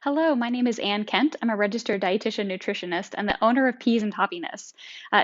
Hello, my name is Ann Kent. I'm a registered dietitian nutritionist and the owner of Peas and Happiness.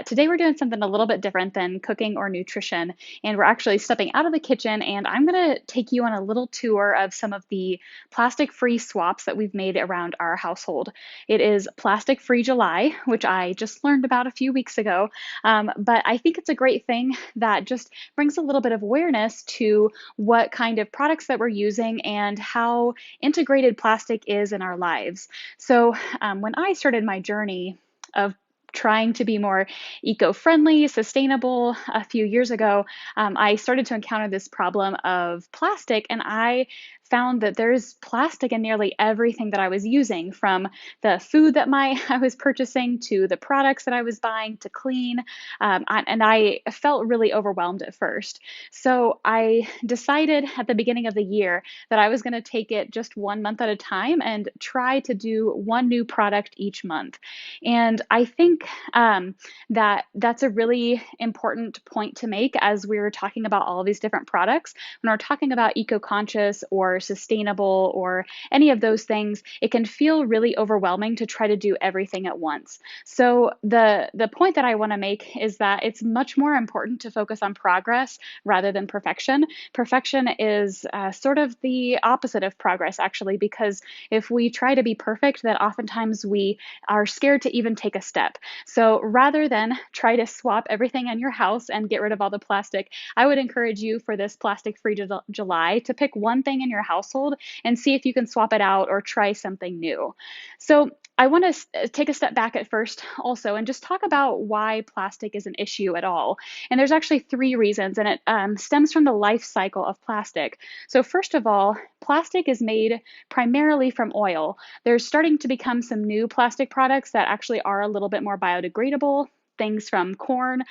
Today we're doing something a little bit different than cooking or nutrition, and we're actually stepping out of the kitchen and I'm going to take you on a little tour of some of the plastic-free swaps that we've made around our household. It is Plastic Free July, which I just learned about a few weeks ago, but I think it's a great thing that just brings a little bit of awareness to what kind of products that we're using and how integrated plastic is in our lives. So, when I started my journey of trying to be more eco friendly, sustainable a few years ago, I started to encounter this problem of plastic, and I found that there's plastic in nearly everything that I was using, from the food that I was purchasing to the products that I was buying to clean. And I felt really overwhelmed at first. So I decided at the beginning of the year that I was going to take it just 1 month at a time and try to do one new product each month. And I think that that's a really important point to make as we're talking about all of these different products. When we're talking about eco-conscious or sustainable or any of those things, it can feel really overwhelming to try to do everything at once. So the point that I want to make is that it's much more important to focus on progress rather than perfection. Perfection is sort of the opposite of progress, actually, because if we try to be perfect, then oftentimes we are scared to even take a step. So rather than try to swap everything in your house and get rid of all the plastic, I would encourage you for this Plastic Free July to pick one thing in your household and see if you can swap it out or try something new. So I want to take a step back at first also and just talk about why plastic is an issue at all. And there's actually three reasons, and it stems from the life cycle of plastic. So first of all, plastic is made primarily from oil. There's starting to become some new plastic products that actually are a little bit more biodegradable. Things from corn,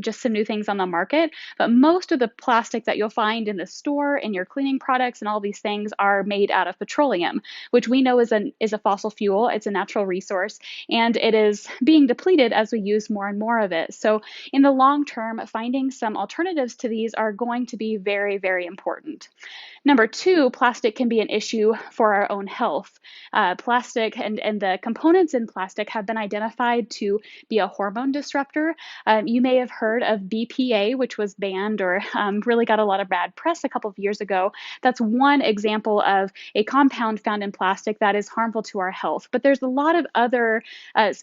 just some new things on the market. But most of the plastic that you'll find in the store, in your cleaning products, and all these things are made out of petroleum, which we know is a fossil fuel. It's a natural resource, and it is being depleted as we use more and more of it. So in the long term, finding some alternatives to these are going to be very, very important. Number two, plastic can be an issue for our own health. Plastic and the components in plastic have been identified to be a hormone disruptor. You may have heard of BPA, which was banned or really got a lot of bad press a couple of years ago. That's one example of a compound found in plastic that is harmful to our health. But there's a lot of other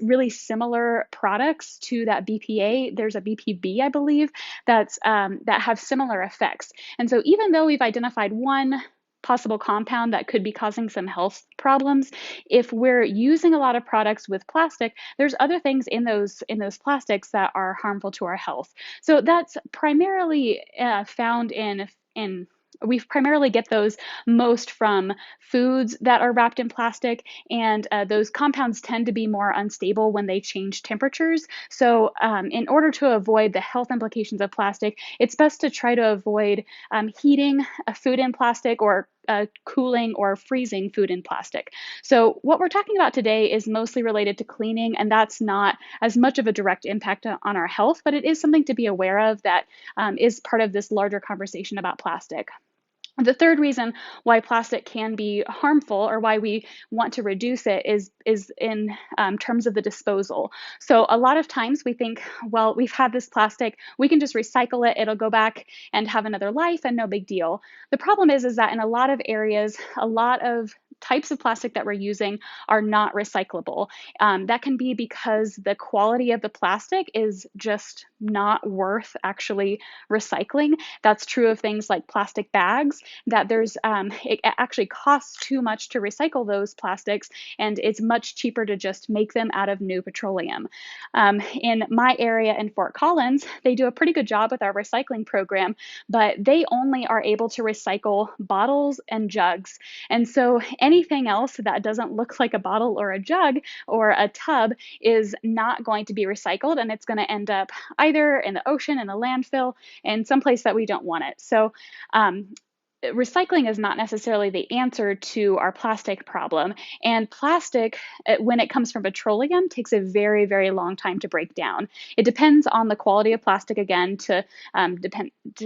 really similar products to that BPA. There's a BPB, I believe, that have similar effects. And so even though we've identified one possible compound that could be causing some health problems, if we're using a lot of products with plastic, there's other things in those plastics that are harmful to our health. So that's primarily found in we primarily get those most from foods that are wrapped in plastic, and those compounds tend to be more unstable when they change temperatures. So in order to avoid the health implications of plastic, it's best to try to avoid heating a food in plastic or cooling or freezing food in plastic. So what we're talking about today is mostly related to cleaning, and that's not as much of a direct impact on our health, but it is something to be aware of that is part of this larger conversation about plastic. The third reason why plastic can be harmful, or why we want to reduce it, is in terms of the disposal. So a lot of times we think, well, we've had this plastic, we can just recycle it, it'll go back and have another life and no big deal. The problem is that in a lot of areas, a lot of types of plastic that we're using are not recyclable. That can be because the quality of the plastic is just not worth actually recycling. That's true of things like plastic bags, that it actually costs too much to recycle those plastics, and it's much cheaper to just make them out of new petroleum. In my area in Fort Collins, they do a pretty good job with our recycling program, but they only are able to recycle bottles and jugs. And so anything else that doesn't look like a bottle or a jug or a tub is not going to be recycled, and it's going to end up either in the ocean, in a landfill, in some place that we don't want it. So recycling is not necessarily the answer to our plastic problem. And plastic, when it comes from petroleum, takes a very, very long time to break down. It depends on the quality of plastic, again,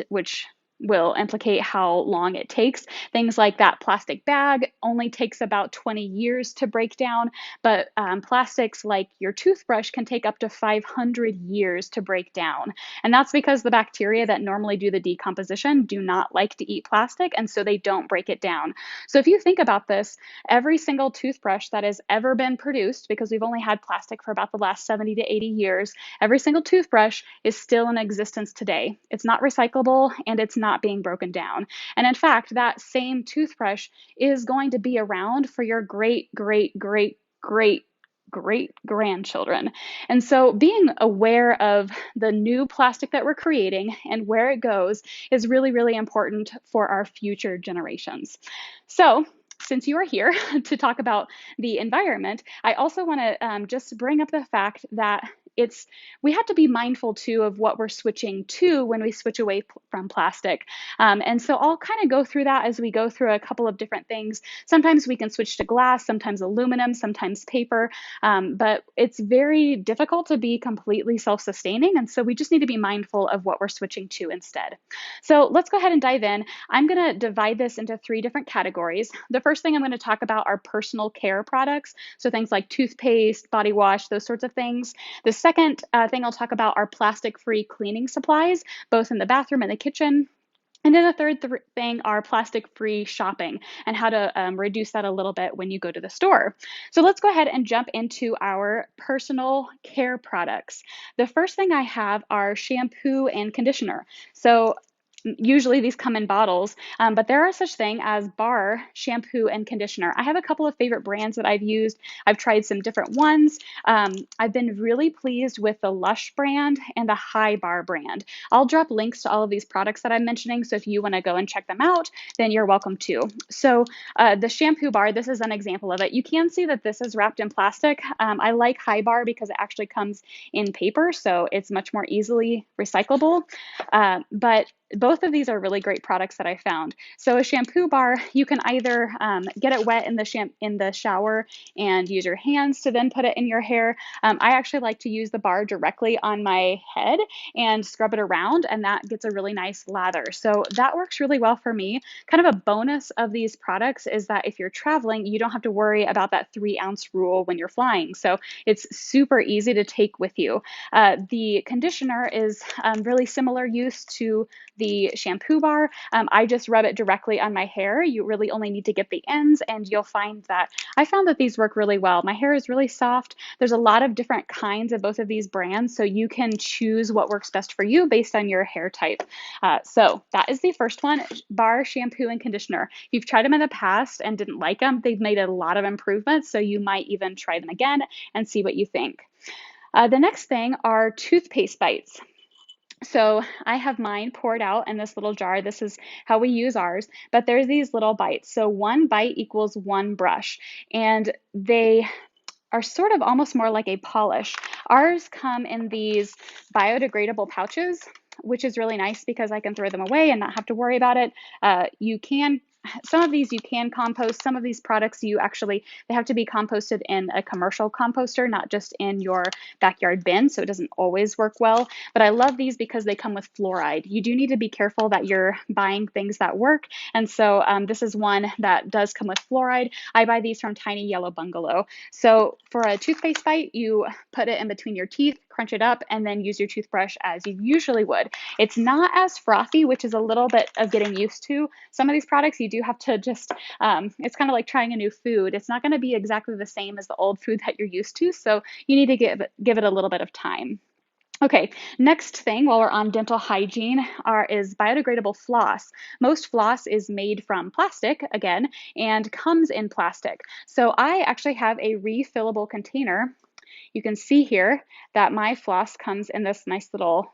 which will implicate how long it takes. Things like that plastic bag only takes about 20 years to break down, but plastics like your toothbrush can take up to 500 years to break down. And that's because the bacteria that normally do the decomposition do not like to eat plastic, and so they don't break it down. So if you think about this, every single toothbrush that has ever been produced, because we've only had plastic for about the last 70 to 80 years, every single toothbrush is still in existence today. It's not recyclable and it's not being broken down. And in fact, that same toothbrush is going to be around for your great, great, great, great, great grandchildren. And so being aware of the new plastic that we're creating and where it goes is really, really important for our future generations. So since you are here to talk about the environment, I also want to just bring up the fact that it's we have to be mindful too of what we're switching to when we switch away from plastic. And so I'll kind of go through that as we go through a couple of different things. Sometimes we can switch to glass, sometimes aluminum, sometimes paper, but it's very difficult to be completely self-sustaining. And so we just need to be mindful of what we're switching to instead. So let's go ahead and dive in. I'm going to divide this into three different categories. The first thing I'm going to talk about are personal care products. So things like toothpaste, body wash, those sorts of things. The second thing I'll talk about are plastic-free cleaning supplies, both in the bathroom and the kitchen. And then the third thing are plastic-free shopping and how to reduce that a little bit when you go to the store. So let's go ahead and jump into our personal care products. The first thing I have are shampoo and conditioner. So usually these come in bottles, but there are such thing as bar shampoo and conditioner. I have a couple of favorite brands that I've used. I've tried some different ones. I've been really pleased with the Lush brand and the High Bar brand. I'll drop links to all of these products that I'm mentioning, so if you want to go and check them out, then you're welcome to. So the shampoo bar, this is an example of it. You can see that this is wrapped in plastic. I like High Bar because it actually comes in paper, so it's much more easily recyclable. But both of these are really great products that I found. So a shampoo bar, you can either get it wet in the shower and use your hands to then put it in your hair. I actually like to use the bar directly on my head and scrub it around, and that gets a really nice lather. So that works really well for me. Kind of a bonus of these products is that if you're traveling, you don't have to worry about that 3-ounce rule when you're flying. So it's super easy to take with you. The conditioner is really similar use to the shampoo bar. I just rub it directly on my hair. You really only need to get the ends, and you'll find that I found that these work really well. My hair is really soft. There's a lot of different kinds of both of these brands, so you can choose what works best for you based on your hair type. So that is the first one, bar shampoo and conditioner. If you've tried them in the past and didn't like them, they've made a lot of improvements, so you might even try them again and see what you think. The next thing are toothpaste bites. So I have mine poured out in this little jar. This is how we use ours, but there's these little bites. So one bite equals one brush, and they are sort of almost more like a polish. Ours come in these biodegradable pouches, which is really nice because I can throw them away and not have to worry about it. Some of these you can compost. Some of these products they have to be composted in a commercial composter, not just in your backyard bin, so it doesn't always work well. But I love these because they come with fluoride. You do need to be careful that you're buying things that work, and so this is one that does come with fluoride. I buy these from Tiny Yellow Bungalow. So for a toothpaste bite, you put it in between your teeth, crunch it up, and then use your toothbrush as you usually would. It's not as frothy, which is a little bit of getting used to. Some of these products you do have to just, it's kind of like trying a new food. It's not going to be exactly the same as the old food that you're used to, so you need to give it a little bit of time. Okay, next thing while we're on dental hygiene is biodegradable floss. Most floss is made from plastic, again, and comes in plastic. So I actually have a refillable container. You can see here that my floss comes in this nice little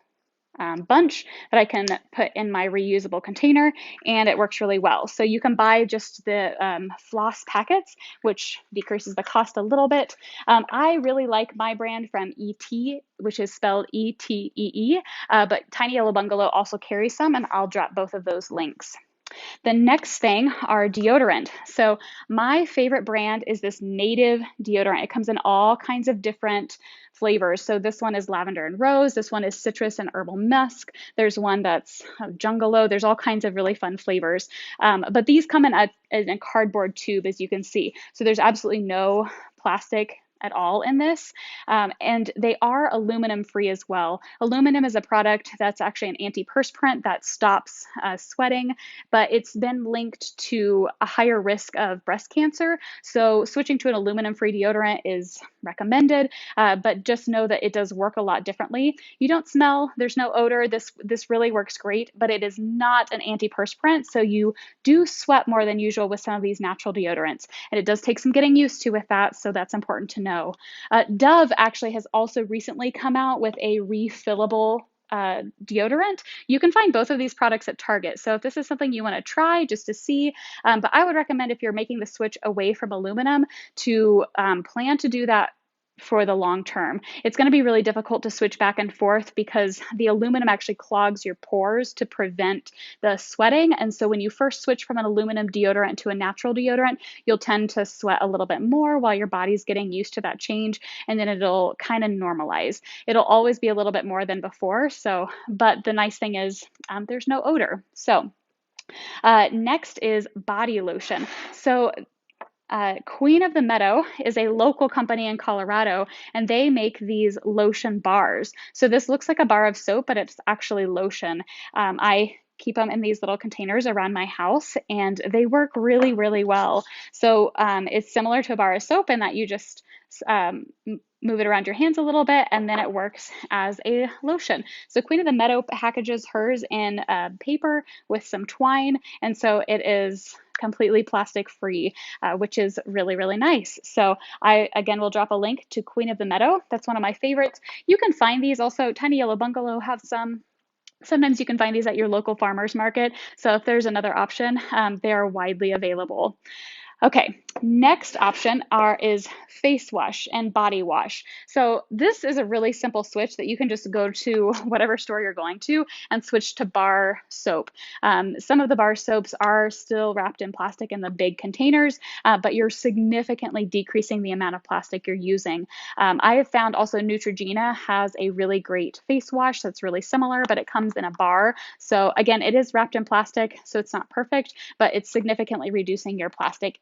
bunch that I can put in my reusable container, and it works really well. So you can buy just the floss packets, which decreases the cost a little bit. I really like my brand from ET, which is spelled ETEE, but Tiny Yellow Bungalow also carries some, and I'll drop both of those links. The next thing are deodorant. So my favorite brand is this Native deodorant. It comes in all kinds of different flavors. So this one is lavender and rose. This one is citrus and herbal musk. There's one that's jungalo. There's all kinds of really fun flavors. But these come in a cardboard tube, as you can see. So there's absolutely no plastic at all in this. And they are aluminum free as well. Aluminum is a product that's actually an antiperspirant that stops sweating, but it's been linked to a higher risk of breast cancer. So switching to an aluminum free deodorant is recommended, but just know that it does work a lot differently. You don't smell, there's no odor. This really works great, but it is not an antiperspirant. So you do sweat more than usual with some of these natural deodorants. And it does take some getting used to with that. So that's important to know. Dove actually has also recently come out with a refillable deodorant. You can find both of these products at Target. So if this is something you want to try just to see, but I would recommend if you're making the switch away from aluminum to plan to do that for the long term. It's going to be really difficult to switch back and forth because the aluminum actually clogs your pores to prevent the sweating. And so when you first switch from an aluminum deodorant to a natural deodorant, you'll tend to sweat a little bit more while your body's getting used to that change, and then it'll kind of normalize. It'll always be a little bit more than before. So, but the nice thing is there's no odor. So next is body lotion. So Queen of the Meadow is a local company in Colorado, and they make these lotion bars. So this looks like a bar of soap, but it's actually lotion. I keep them in these little containers around my house, and they work really, really well. So it's similar to a bar of soap in that you just move it around your hands a little bit, and then it works as a lotion. So Queen of the Meadow packages hers in paper with some twine, and so it is completely plastic free, which is really, really nice. So I, again, will drop a link to Queen of the Meadow. That's one of my favorites. You can find these also. Tiny Yellow Bungalow have some. Sometimes you can find these at your local farmer's market. So if there's another option, they are widely available. Okay, next option is face wash and body wash. So this is a really simple switch that you can just go to whatever store you're going to and switch to bar soap. Some of the bar soaps are still wrapped in plastic in the big containers, but you're significantly decreasing the amount of plastic you're using. I have found also Neutrogena has a really great face wash that's really similar, but it comes in a bar. So again, it is wrapped in plastic, so it's not perfect, but it's significantly reducing your plastic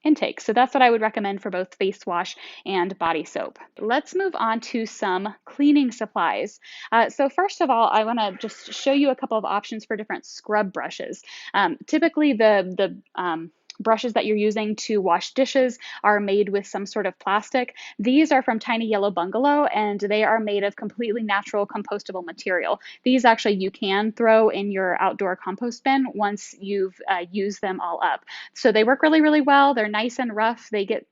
intake. So that's what I would recommend for both face wash and body soap. Let's move on to some cleaning supplies. So first of all, I want to just show you a couple of options for different scrub brushes. Typically the brushes that you're using to wash dishes are made with some sort of plastic. These are from Tiny Yellow Bungalow, and they are made of completely natural compostable material. These actually you can throw in your outdoor compost bin once you've used them all up. So they work really, really well. They're nice and rough. They get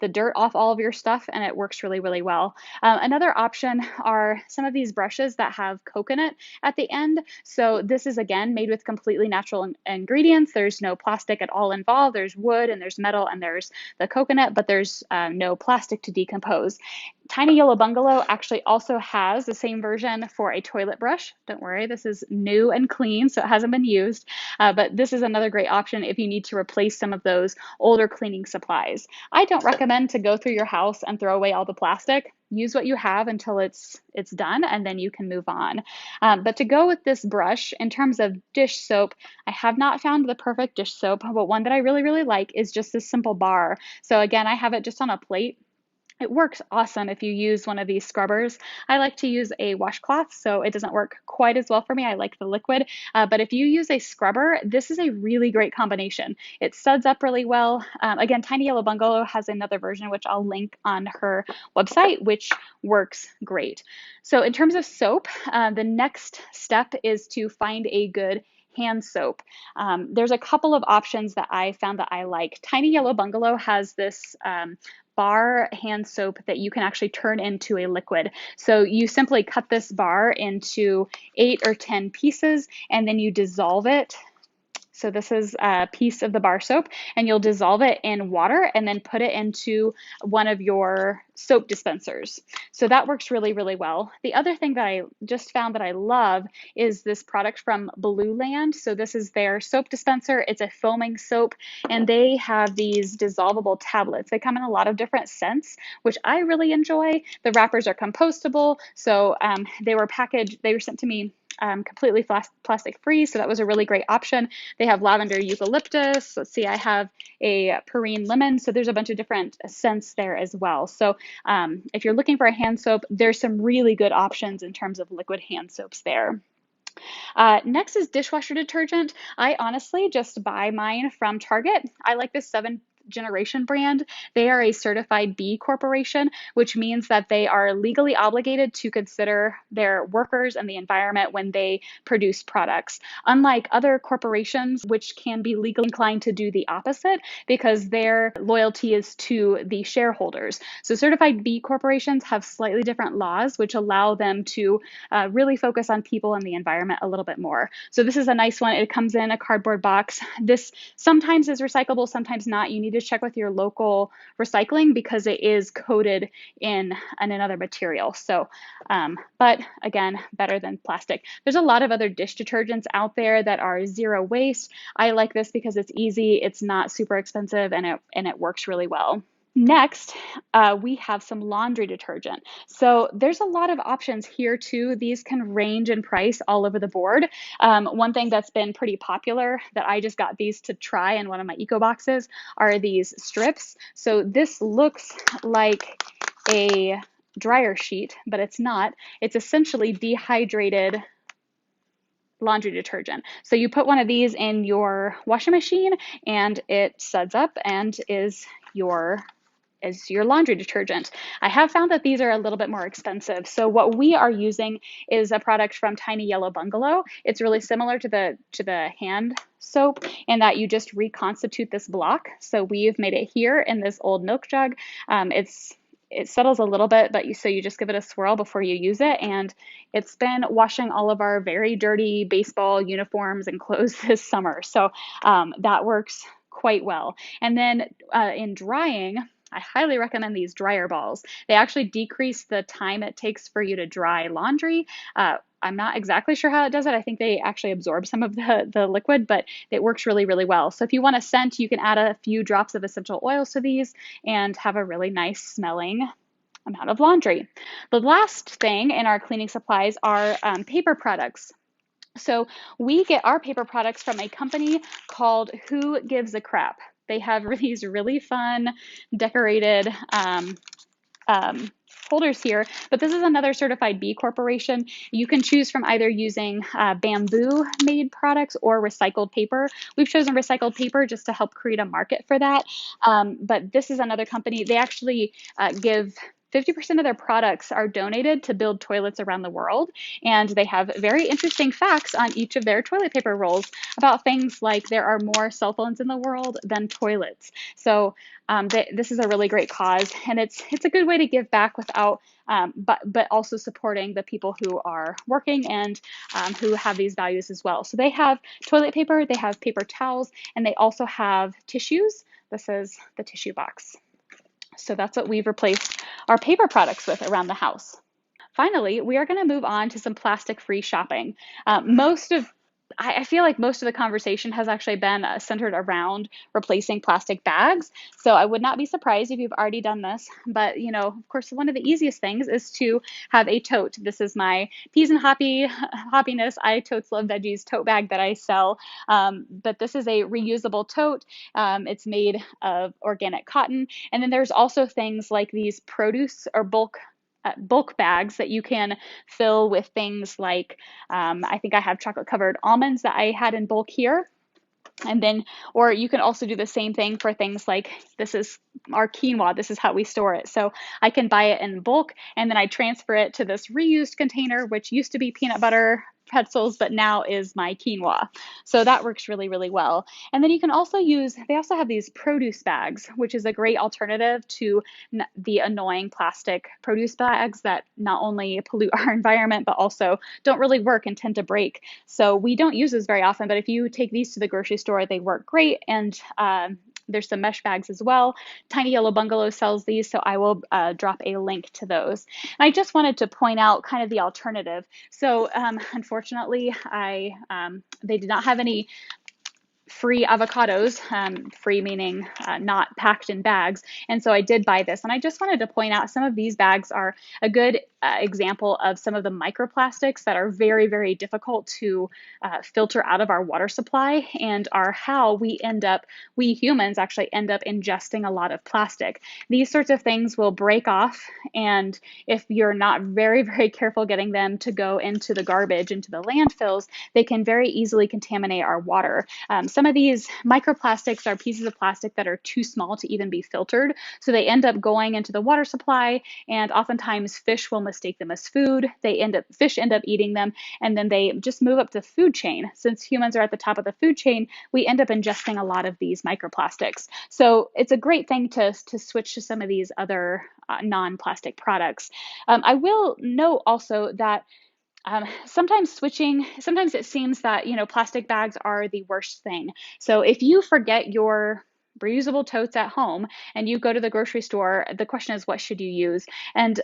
the dirt off all of your stuff, and it works really, really well. Another option are some of these brushes that have coconut at the end. So this is, again, made with completely natural ingredients. There's no plastic at all involved. There's wood and there's metal and there's the coconut, but there's no plastic to decompose. Tiny Yellow Bungalow actually also has the same version for a toilet brush. Don't worry, this is new and clean, so it hasn't been used. But this is another great option if you need to replace some of those older cleaning supplies. I don't recommend to go through your house and throw away all the plastic. Use what you have until it's done, and then you can move on. But to go with this brush, in terms of dish soap, I have not found the perfect dish soap, but one that I really, really like is just this simple bar. So again, I have it just on a plate. It works awesome if you use one of these scrubbers. I like to use a washcloth, so it doesn't work quite as well for me. I like the liquid, but if you use a scrubber, this is a really great combination. It suds up really well. Again, Tiny Yellow Bungalow has another version, which I'll link on her website, which works great. So in terms of soap, the next step is to find a good hand soap. There's a couple of options that I found that I like. Tiny Yellow Bungalow has this bar hand soap that you can actually turn into a liquid. So you simply cut this bar into 8 or 10 pieces, and then you dissolve it. So this is a piece of the bar soap, and you'll dissolve it in water and then put it into one of your soap dispensers. So that works really, really well. The other thing that I just found that I love is this product from Blue Land. So this is their soap dispenser. It's a foaming soap, and they have these dissolvable tablets. They come in a lot of different scents, which I really enjoy. The wrappers are compostable. So they were packaged, they were sent to me completely plastic free. So that was a really great option. They have lavender eucalyptus. Let's see, I have a perrine lemon. So there's a bunch of different scents there as well. So if you're looking for a hand soap, there's some really good options in terms of liquid hand soaps there. Next is dishwasher detergent. I honestly just buy mine from Target. I like this 7th Generation brand. They are a certified B Corporation, which means that they are legally obligated to consider their workers and the environment when they produce products. Unlike other corporations, which can be legally inclined to do the opposite because their loyalty is to the shareholders. So certified B corporations have slightly different laws, which allow them to really focus on people and the environment a little bit more. So this is a nice one. It comes in a cardboard box. This sometimes is recyclable, sometimes not. You need to check with your local recycling because it is coated in another material. So, but again, better than plastic. There's a lot of other dish detergents out there that are zero waste. I like this because it's easy, it's not super expensive, and it works really well. Next, we have some laundry detergent. So there's a lot of options here too. These can range in price all over the board. One thing that's been pretty popular that I just got these to try in one of my eco boxes are these strips. So this looks like a dryer sheet, but it's not. It's essentially dehydrated laundry detergent. So you put one of these in your washing machine and it suds up and is your laundry detergent. I have found that these are a little bit more expensive. So what we are using is a product from Tiny Yellow Bungalow. It's really similar to the hand soap in that you just reconstitute this block. So we've made it here in this old milk jug. It settles a little bit, but so you just give it a swirl before you use it. And it's been washing all of our very dirty baseball uniforms and clothes this summer. So that works quite well. And then in drying, I highly recommend these dryer balls. They actually decrease the time it takes for you to dry laundry. I'm not exactly sure how it does it. I think they actually absorb some of the liquid, but it works really, really well. So if you want a scent, you can add a few drops of essential oils to these and have a really nice smelling amount of laundry. The last thing in our cleaning supplies are paper products. So we get our paper products from a company called Who Gives a Crap. They have these really fun decorated holders here, but this is another certified B Corporation. You can choose from either using bamboo made products or recycled paper. We've chosen recycled paper just to help create a market for that. But this is another company. They actually give 50% of their products are donated to build toilets around the world. And they have very interesting facts on each of their toilet paper rolls about things like there are more cell phones in the world than toilets. So this is a really great cause, and it's a good way to give back without, but also supporting the people who are working and who have these values as well. So they have toilet paper, they have paper towels, and they also have tissues. This is the tissue box. So that's what we've replaced our paper products with around the house. Finally, we are going to move on to some plastic-free shopping. I feel like most of the conversation has actually been centered around replacing plastic bags. So I would not be surprised if you've already done this. But, of course, one of the easiest things is to have a tote. This is my Peas and Happiness I Totes Love Veggies tote bag that I sell. But this is a reusable tote. It's made of organic cotton. And then there's also things like these produce or bulk bags that you can fill with things like, I think I have chocolate covered almonds that I had in bulk here. And then, or you can also do the same thing for things like, this is our quinoa. This is how we store it. So I can buy it in bulk and then I transfer it to this reused container, which used to be peanut butter pretzels, but now is my quinoa. So that works really, really well. And then you can also they also have these produce bags, which is a great alternative to the annoying plastic produce bags that not only pollute our environment, but also don't really work and tend to break. So we don't use this very often, but if you take these to the grocery store, they work great. And There's some mesh bags as well. Tiny Yellow Bungalow sells these, so I will drop a link to those. And I just wanted to point out kind of the alternative. So unfortunately, they did not have any free avocados, free meaning not packed in bags. And so I did buy this. And I just wanted to point out some of these bags are a good example of some of the microplastics that are very, very difficult to filter out of our water supply and are how we humans actually end up ingesting a lot of plastic. These sorts of things will break off. And if you're not very, very careful getting them to go into the garbage, into the landfills, they can very easily contaminate our water. Some of these microplastics are pieces of plastic that are too small to even be filtered. So they end up going into the water supply, and oftentimes fish will mistake them as food. Fish end up eating them, and then they just move up the food chain. Since humans are at the top of the food chain, we end up ingesting a lot of these microplastics. So it's a great thing to switch to some of these other non-plastic products. I will note also that sometimes it seems that, plastic bags are the worst thing. So if you forget your reusable totes at home and you go to the grocery store, the question is, what should you use? And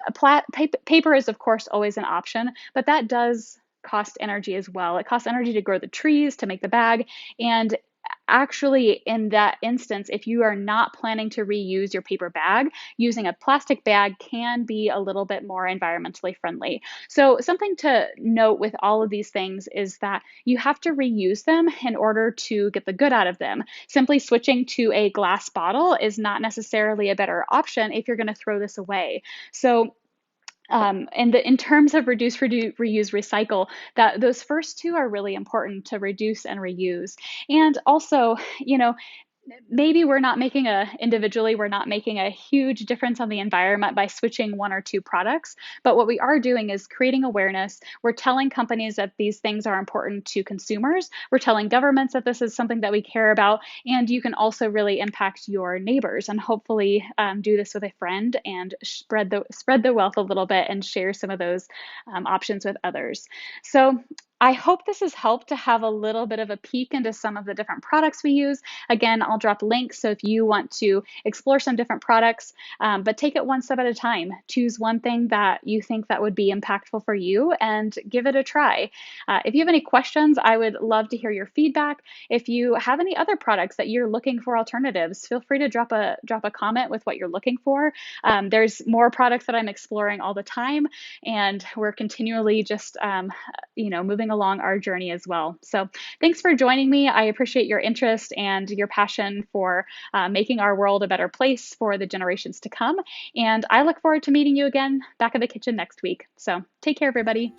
paper is, of course, always an option, but that does cost energy as well. It costs energy to grow the trees, to make the bag. And actually, in that instance, if you are not planning to reuse your paper bag, using a plastic bag can be a little bit more environmentally friendly. So something to note with all of these things is that you have to reuse them in order to get the good out of them. Simply switching to a glass bottle is not necessarily a better option if you're going to throw this away. So in terms of reuse, recycle, that those first two are really important to reduce and reuse. And also, maybe we're not making a huge difference on the environment by switching one or two products, but what we are doing is creating awareness. We're telling companies that these things are important to consumers. We're telling governments that this is something that we care about, and you can also really impact your neighbors and hopefully do this with a friend and spread the wealth a little bit and share some of those options with others. So I hope this has helped to have a little bit of a peek into some of the different products we use. Again, I'll drop links, so if you want to explore some different products, but take it one step at a time. Choose one thing that you think that would be impactful for you and give it a try. If you have any questions, I would love to hear your feedback. If you have any other products that you're looking for alternatives, feel free to drop a comment with what you're looking for. There's more products that I'm exploring all the time, and we're continually just moving along our journey as well. So thanks for joining me. I appreciate your interest and your passion for making our world a better place for the generations to come. And I look forward to meeting you again back in the kitchen next week. So take care, everybody.